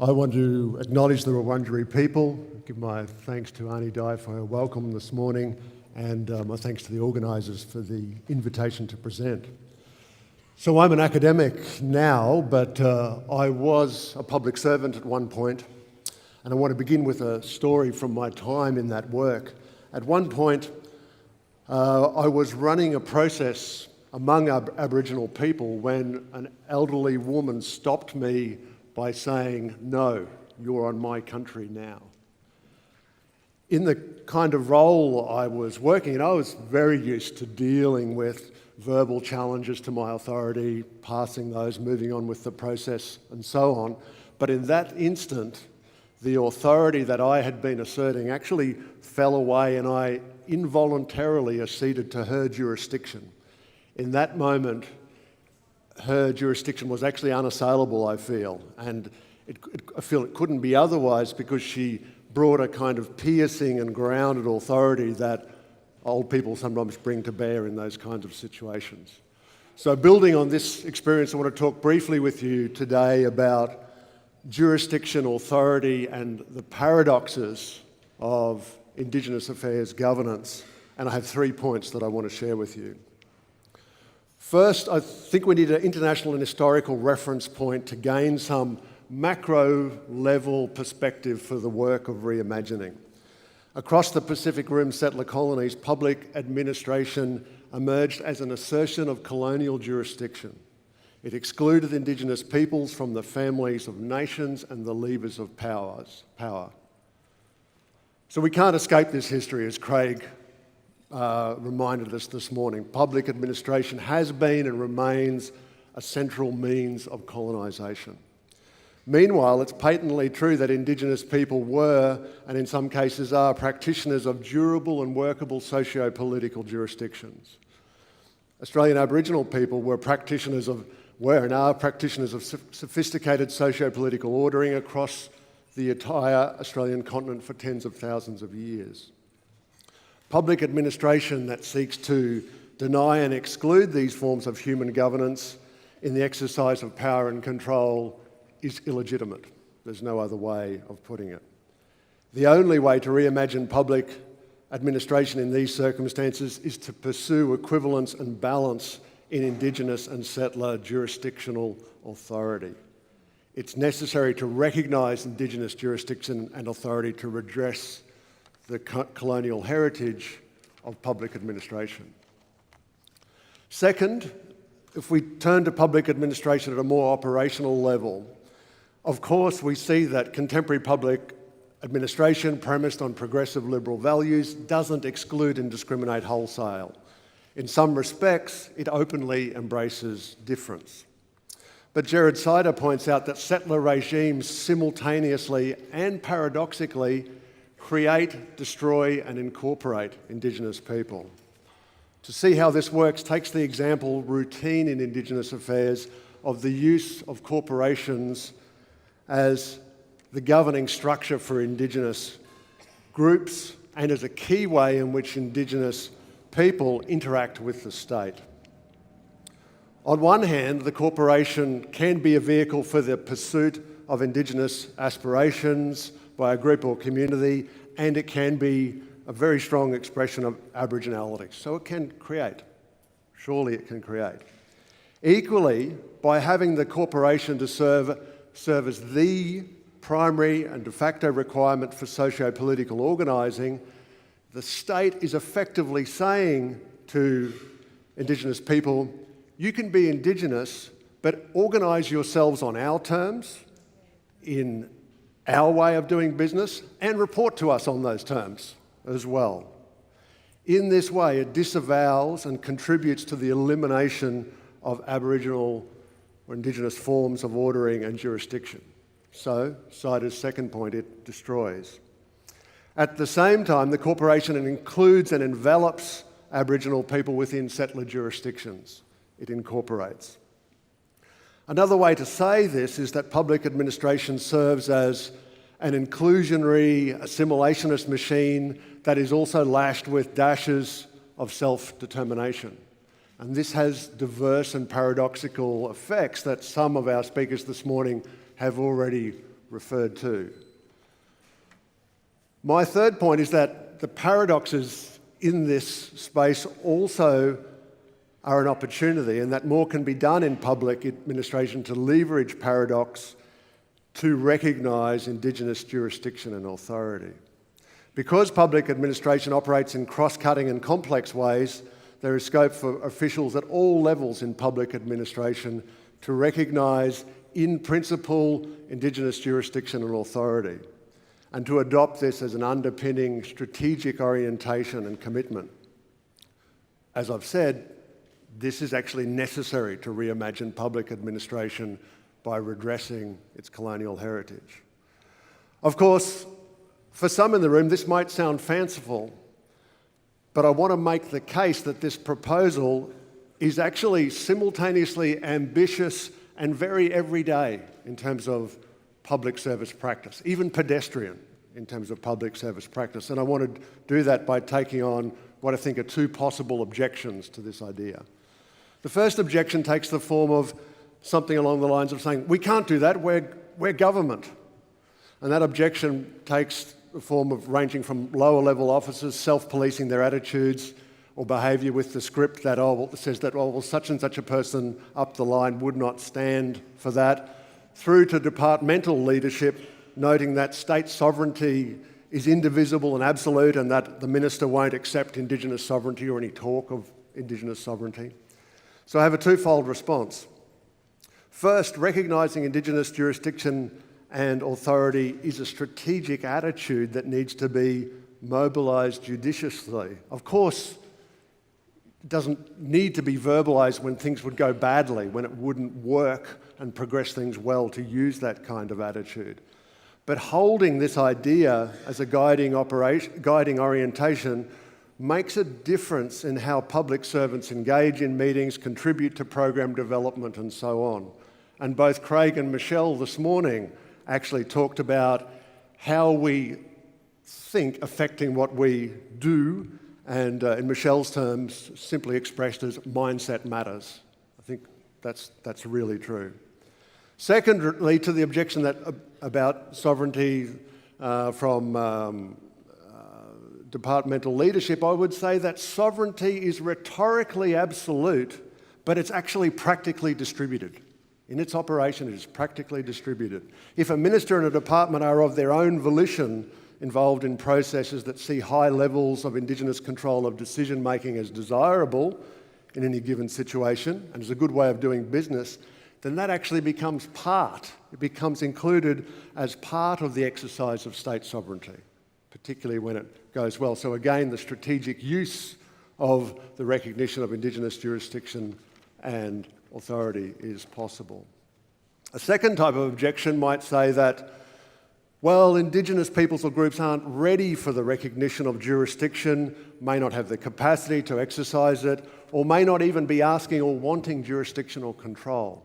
I want to acknowledge the Wurundjeri people, give my thanks to Arnie Dye for her welcome this morning, and my thanks to the organisers for the invitation to present. So I'm an academic now, but I was a public servant at one point, and I want to begin with a story from my time in that work. At one point, I was running a process among Aboriginal people when an elderly woman stopped me by saying, "No, you're on my country now." In the kind of role I was working in, I was very used to dealing with verbal challenges to my authority, passing those, moving on with the process and so on. But in that instant, the authority that I had been asserting actually fell away and I involuntarily acceded to her jurisdiction. In that moment, her jurisdiction was actually unassailable, I feel, and I feel it couldn't be otherwise because she brought a kind of piercing and grounded authority that old people sometimes bring to bear in those kinds of situations. So building on this experience, I want to talk briefly with you today about jurisdiction, authority, and the paradoxes of Indigenous affairs governance, and I have 3 points that I want to share with you. First, I think we need an international and historical reference point to gain some macro-level perspective for the work of reimagining. Across the Pacific Rim settler colonies, public administration emerged as an assertion of colonial jurisdiction. It excluded Indigenous peoples from the families of nations and the levers of power. So we can't escape this history, as Craig reminded us this morning. Public administration has been and remains a central means of colonisation. Meanwhile, it's patently true that Indigenous people were, and in some cases are, practitioners of durable and workable socio-political jurisdictions. Australian Aboriginal people were and are practitioners of sophisticated socio-political ordering across the entire Australian continent for tens of thousands of years. Public administration that seeks to deny and exclude these forms of human governance in the exercise of power and control is illegitimate. There's no other way of putting it. The only way to reimagine public administration in these circumstances is to pursue equivalence and balance in Indigenous and settler jurisdictional authority. It's necessary to recognise Indigenous jurisdiction and authority to redress the colonial heritage of public administration. Second, if we turn to public administration at a more operational level, of course we see that contemporary public administration premised on progressive liberal values doesn't exclude and discriminate wholesale. In some respects, it openly embraces difference. But Gerard Sider points out that settler regimes simultaneously and paradoxically create, destroy and incorporate Indigenous people. To see how this works takes the example routine in Indigenous affairs of the use of corporations as the governing structure for Indigenous groups and as a key way in which Indigenous people interact with the state. On one hand, the corporation can be a vehicle for the pursuit of Indigenous aspirations by a group or community, and it can be a very strong expression of Aboriginality. So it can create. Surely it can create. Equally, by having the corporation to serve as the primary and de facto requirement for socio-political organising, the state is effectively saying to Indigenous people, you can be Indigenous, but organise yourselves on our terms, in our way of doing business, and report to us on those terms as well. In this way, it disavows and contributes to the elimination of Aboriginal or Indigenous forms of ordering and jurisdiction. So, Sider's second point, it destroys. At the same time, the corporation includes and envelops Aboriginal people within settler jurisdictions. It incorporates. Another way to say this is that public administration serves as an inclusionary, assimilationist machine that is also lashed with dashes of self-determination. And this has diverse and paradoxical effects that some of our speakers this morning have already referred to. My third point is that the paradoxes in this space also are an opportunity, and that more can be done in public administration to leverage paradox to recognise Indigenous jurisdiction and authority. Because public administration operates in cross-cutting and complex ways, there is scope for officials at all levels in public administration to recognise, in principle, Indigenous jurisdiction and authority, and to adopt this as an underpinning strategic orientation and commitment. As I've said, this is actually necessary to reimagine public administration by redressing its colonial heritage. Of course, for some in the room, this might sound fanciful, but I want to make the case that this proposal is actually simultaneously ambitious and very everyday in terms of public service practice, even pedestrian in terms of public service practice. And I want to do that by taking on what I think are two possible objections to this idea. The first objection takes the form of something along the lines of saying, we can't do that, we're government. And that objection takes the form of ranging from lower level officers self-policing their attitudes or behaviour with the script that says that, well, such and such a person up the line would not stand for that, through to departmental leadership noting that state sovereignty is indivisible and absolute and that the minister won't accept Indigenous sovereignty or any talk of Indigenous sovereignty. So I have a twofold response. First, recognising Indigenous jurisdiction and authority is a strategic attitude that needs to be mobilised judiciously. Of course, it doesn't need to be verbalised when things would go badly, when it wouldn't work and progress things well to use that kind of attitude. But holding this idea as a guiding orientation makes a difference in how public servants engage in meetings, contribute to program development and so on. And both Craig and Michelle this morning actually talked about how we think affecting what we do, and in Michelle's terms, simply expressed as mindset matters. I think that's really true. Secondly, to the objection that about sovereignty from departmental leadership, I would say that sovereignty is rhetorically absolute, but it's actually practically distributed. In its operation, it is practically distributed. If a minister and a department are of their own volition involved in processes that see high levels of Indigenous control of decision-making as desirable in any given situation, and is a good way of doing business, then that actually becomes it becomes included as part of the exercise of state sovereignty, particularly when it goes well. So again, the strategic use of the recognition of Indigenous jurisdiction and authority is possible. A second type of objection might say that, well, Indigenous peoples or groups aren't ready for the recognition of jurisdiction, may not have the capacity to exercise it, or may not even be asking or wanting jurisdictional control.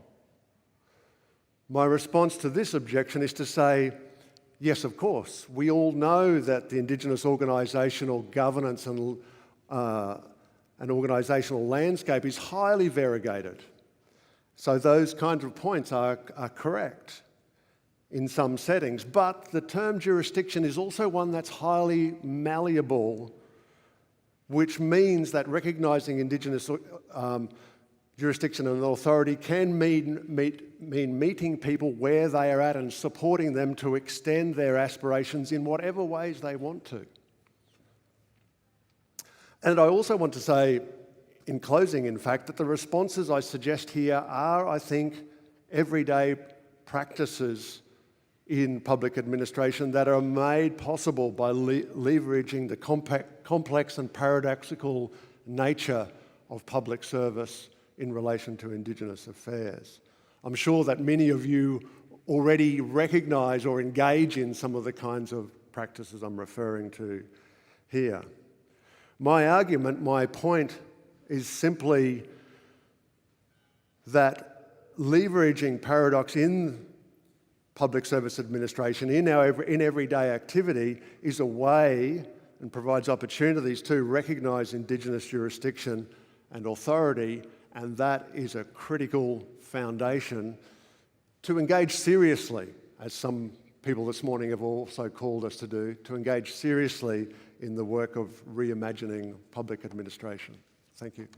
My response to this objection is to say, yes, of course. We all know that the Indigenous organisational governance and organisational landscape is highly variegated. So those kinds of points are correct in some settings. But the term jurisdiction is also one that's highly malleable, which means that recognising Indigenous jurisdiction and authority can mean meeting people where they are at and supporting them to extend their aspirations in whatever ways they want to. And I also want to say, in closing, in fact, that the responses I suggest here are, I think, everyday practices in public administration that are made possible by leveraging the complex and paradoxical nature of public service in relation to Indigenous affairs. I'm sure that many of you already recognise or engage in some of the kinds of practices I'm referring to here. My argument, my point, is simply that leveraging paradox in public service administration, in everyday activity, is a way and provides opportunities to recognise Indigenous jurisdiction and authority, and that is a critical foundation to engage seriously, as some people this morning have also called us to do, to engage seriously in the work of reimagining public administration. Thank you.